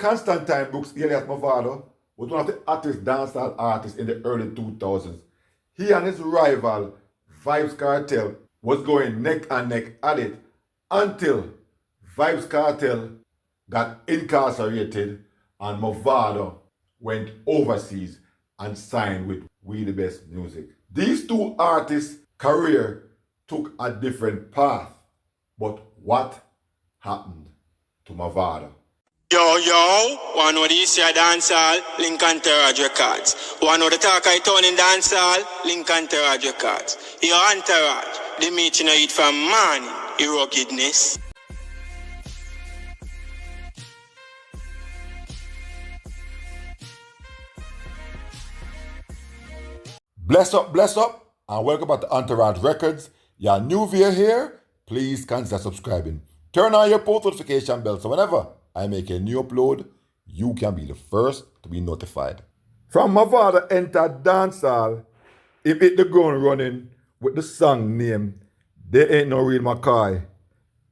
Constantine Brooks, alias Mavado, was one of the hottest dancehall artists in the early 2000s. He and his rival, Vybz Kartel, was going neck and neck at it until Vybz Kartel got incarcerated and Mavado went overseas and signed with We The Best Music. These two artists' career took a different path, but what happened to Mavado? Yo, one of these here dancehall, Lincoln Terrage Records. One of the talk I turn in dancehall, Lincoln Terrage Records. Your entourage, the meeting I eat from morning, your ruggedness. Bless up, and welcome back to Entourage Records. You're new via here, please consider subscribing. Turn on your post notification bell so whenever I make a new upload, you can be the first to be notified. From Mavado entered dancehall, he hit the ground running with the song name They Ain't No Real McCoy.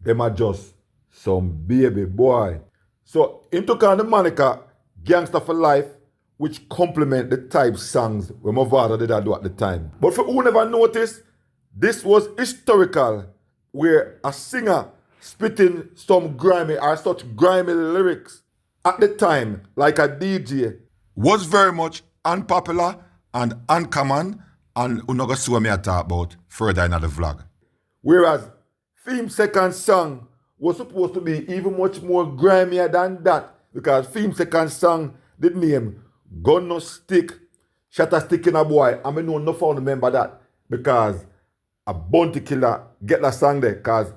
Them are just some baby boy. So him took on the moniker Gangsta for Life, which complement the type songs where Mavado did do at the time. But for who never noticed, this was historical, where a singer spitting some grimy or such grimy lyrics at the time, like a DJ, was very much unpopular and uncommon, and we're not going to see what me talk about further in the vlog. Whereas Theme Second song was supposed to be even much more grimier than that, because Theme Second song, the name Gun No Stick, Shot a Stick in a Boy. I mean, no found remember that, because a bounty killer get that song there, because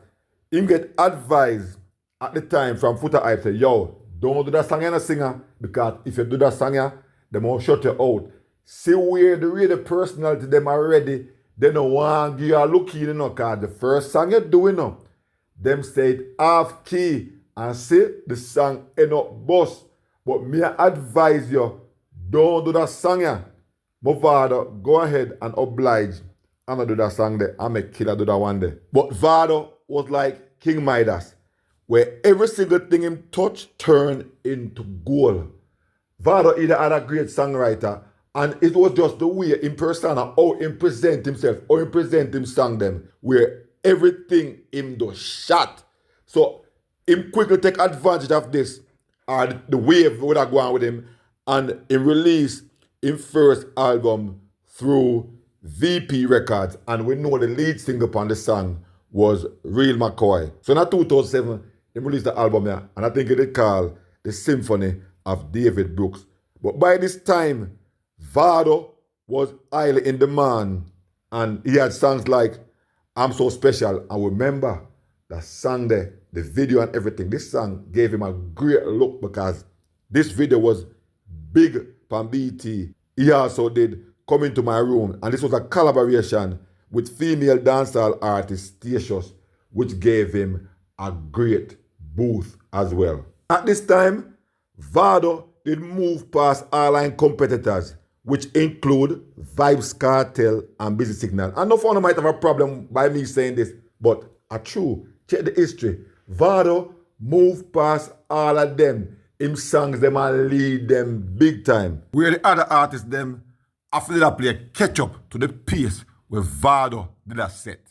him get advised at the time from Footer Hype, say, yo, don't do that song in a singer, because if you do that song, they won't shut you out. See where the real personality them already, they don't want to give you a look in, because the first song you do, them say it half key, and say the song ain't not bust. But me advise you, don't do that song, Mavado, go ahead and oblige. I'm gonna do that song there. I'm a killer do that one day. But Vado was like King Midas, where every single thing him touch turned into gold. Vado either had a great songwriter, and it was just the way in persona, how him present himself, how him present him song them, where everything him do shot. So him quickly take advantage of this, or the wave would have gone with him, and he released his first album through VP Records, and we know the lead single upon the song was Real McCoy. So in 2007, he released the album here, and I think it is called The Symphony of David Brooks. But by this time, Vado was highly in demand, and he had songs like I'm So Special. And remember, that song there, the video and everything, this song gave him a great look, because this video was big on BT. He also did Come Into My Room, and this was a collaboration with female dancehall artist Statius, which gave him a great boost as well. At this time, Vado did move past all-line competitors, which include Vybz Kartel and Busy Signal. I know for one might have a problem by me saying this, but true. Check the history. Vado moved past all of them. Him songs them and lead them big time. Where the other artists them after they play catch up to the pace where Vado did a set.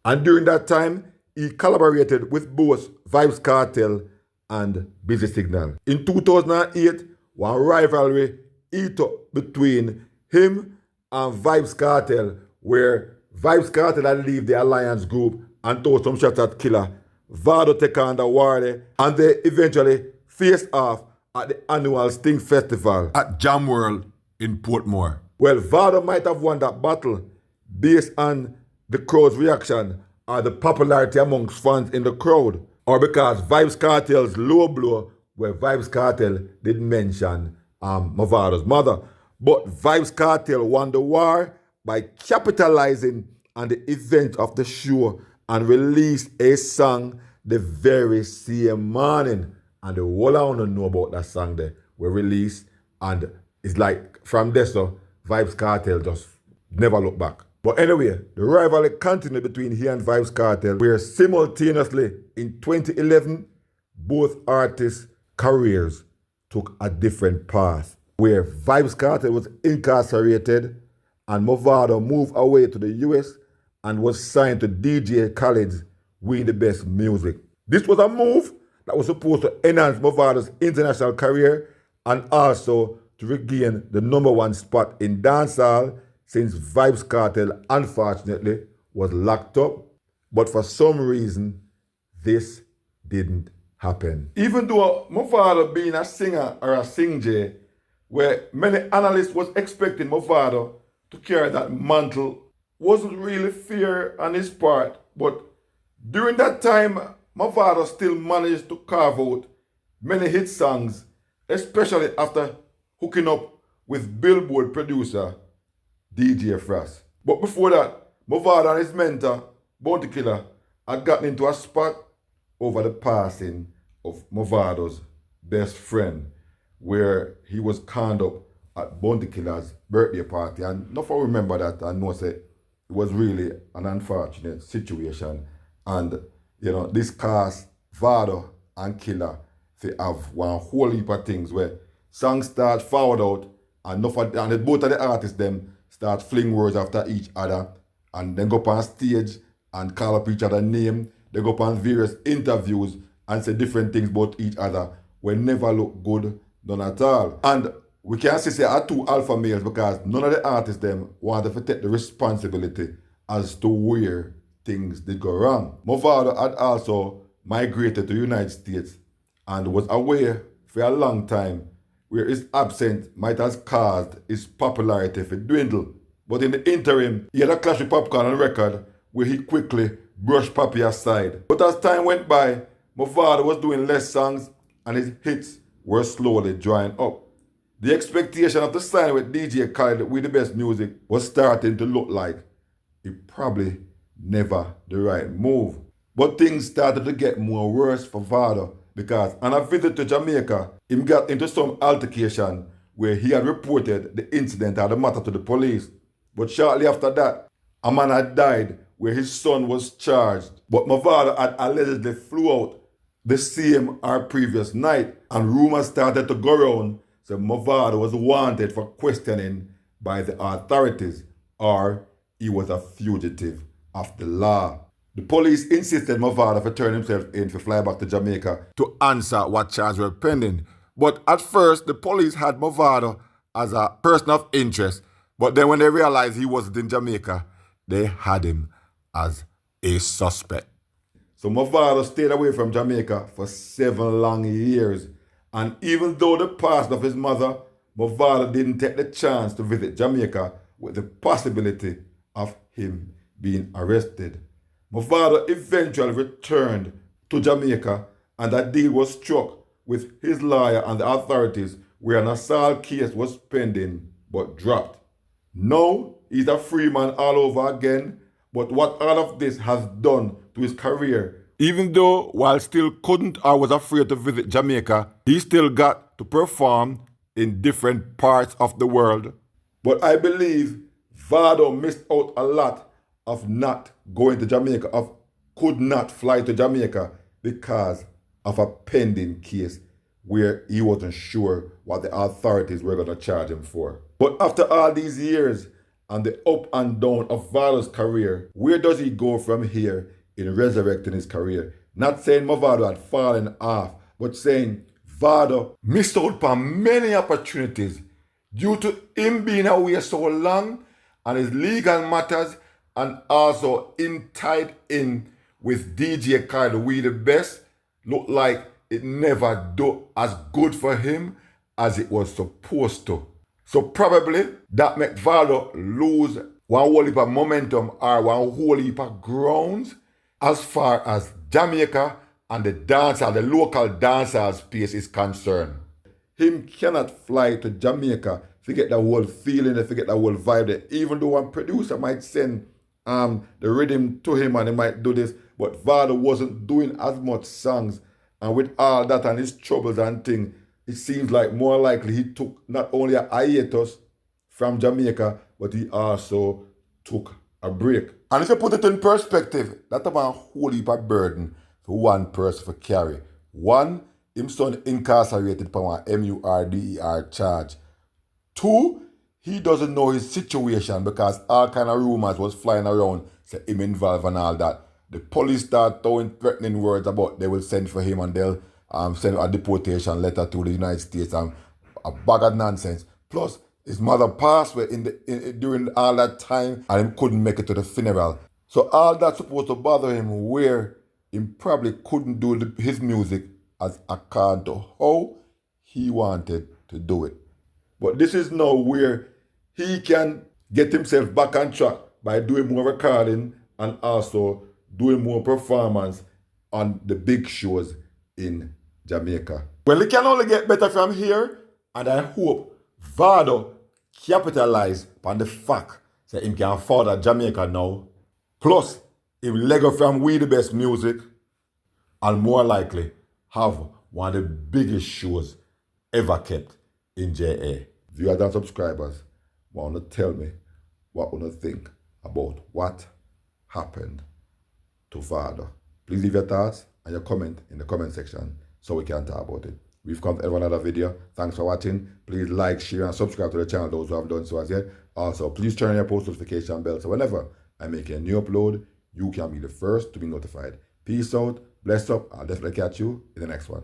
And during that time, he collaborated with both Vybz Kartel and Busy Signal. In 2008, one rivalry heat up between him and Vybz Kartel, where Vybz Kartel had leave the Alliance group and throw some shots at Killer. Vado take on the war, and they eventually faced off at the annual Sting Festival at Jam World in Portmore. Well, Vado might have won that battle based on the crowd's reaction or the popularity amongst fans in the crowd, or because Vybz Kartel's low blow, where Vybz Kartel didn't mention Mavado's mother. But Vybz Kartel won the war by capitalizing on the event of the show and released a song the very same morning. And the whole I want to know about that song there were released, and it's like from there, so Vybz Kartel just never look back. But anyway, the rivalry continued between he and Vybz Kartel, where simultaneously in 2011, both artists' careers took a different path, where Vybz Kartel was incarcerated and Mavado moved away to the US and was signed to DJ Khaled's We the Best Music. This was a move that was supposed to enhance Mavado's international career and also to regain the #1 spot in dancehall, since Vybz Kartel unfortunately was locked up. But for some reason, this didn't happen. Even though Mavado being a singer or a sing-jay, where many analysts was expecting Mavado to carry that mantle, wasn't really fair on his part. But during that time, Mavado still managed to carve out many hit songs, especially after hooking up with Billboard producer DJ Frost. But before that, Mavado and his mentor, Bounty Killer, had gotten into a spot over the passing of Mavado's best friend, where he was conned up at Bounty Killer's birthday party. And not for remember that, I know say it was really an unfortunate situation. And this caused Vado and Killer to have one whole heap of things where songs start forward out and both of the artists them start fling words after each other and then go up on stage and call up each other name. They go up on various interviews and say different things about each other will never look good, none at all. And we can't say are two alpha males because none of the artists them wanted to take the responsibility as to where things did go wrong. Mavado had also migrated to the United States and was away for a long time, where his absence might have caused his popularity to dwindle. But in the interim, he had a clash with Popcorn on record where he quickly brushed Papi aside. But as time went by, Mavado was doing less songs and his hits were slowly drying up. The expectation of the sign with DJ Khaled with the best music was starting to look like it probably never the right move. But things started to get more worse for Vado because on a visit to Jamaica, he got into some altercation where he had reported the incident or the matter to the police. But shortly after that, a man had died where his son was charged. But Mavado had allegedly flew out the same or previous night, and rumors started to go around that Mavado was wanted for questioning by the authorities, or he was a fugitive of the law. The police insisted Mavado to turn himself in to fly back to Jamaica to answer what charges were pending. But at first, the police had Mavado as a person of interest, but then when they realized he wasn't in Jamaica, they had him as a suspect. So Mavado stayed away from Jamaica for 7 long years. And even though the passing of his mother, Mavado didn't take the chance to visit Jamaica with the possibility of him being arrested. Mavado eventually returned to Jamaica and a deal was struck with his lawyer and the authorities where an assault case was pending but dropped. Now he's a free man all over again, but what all of this has done to his career, even though while still couldn't or was afraid to visit Jamaica, he still got to perform in different parts of the world. But I believe Vado missed out a lot of not going to Jamaica, of could not fly to Jamaica because of a pending case where he wasn't sure what the authorities were going to charge him for. But after all these years and the up and down of Vado's career, where does he go from here in resurrecting his career? Not saying Mavado had fallen off, but saying Vado missed out on many opportunities due to him being away so long and his legal matters, and also him tied in with DJ Khaled, We the Best, looked like it never do as good for him as it was supposed to. So probably that made Vado lose one whole heap of momentum or one whole heap of grounds as far as Jamaica and the dancehall, the local dancehall space is concerned. Him cannot fly to Jamaica, forget the whole feeling, forget the whole vibe there. Even though one producer might send the rhythm to him and he might do this, but Vado wasn't doing as much songs. And with all that and his troubles and things, it seems like more likely he took not only a hiatus from Jamaica, but he also took a break. And if you put it in perspective, that's about a whole heap of burden for one person to carry. One, him son incarcerated for one MURDER charge. 2, he doesn't know his situation because all kind of rumors was flying around, say him involved and all that. The police start throwing threatening words about they will send for him and they'll send a deportation letter to the United States and a bag of nonsense. Plus, his mother passed away during all that time and he couldn't make it to the funeral. So all that's supposed to bother him where he probably couldn't do his music as according to how he wanted to do it. But this is now where he can get himself back on track by doing more recording and also doing more performance on the big shows in Jamaica. Well, it can only get better from here, and I hope Vado capitalize on the fact that he can afford a Jamaica now. Plus, him Lego from We The Best Music, and more likely have one of the biggest shows ever kept in JA. Viewers and subscribers want to tell me what you think about what happened to Vado. Please leave your thoughts and your comment in the comment section so we can talk about it. We've come to another video. Thanks for watching. Please like, share, and subscribe to the channel, those who have done so as yet. Also, please turn on your post notification bell so whenever I make a new upload, you can be the first to be notified. Peace out, bless up, I'll definitely catch you in the next one.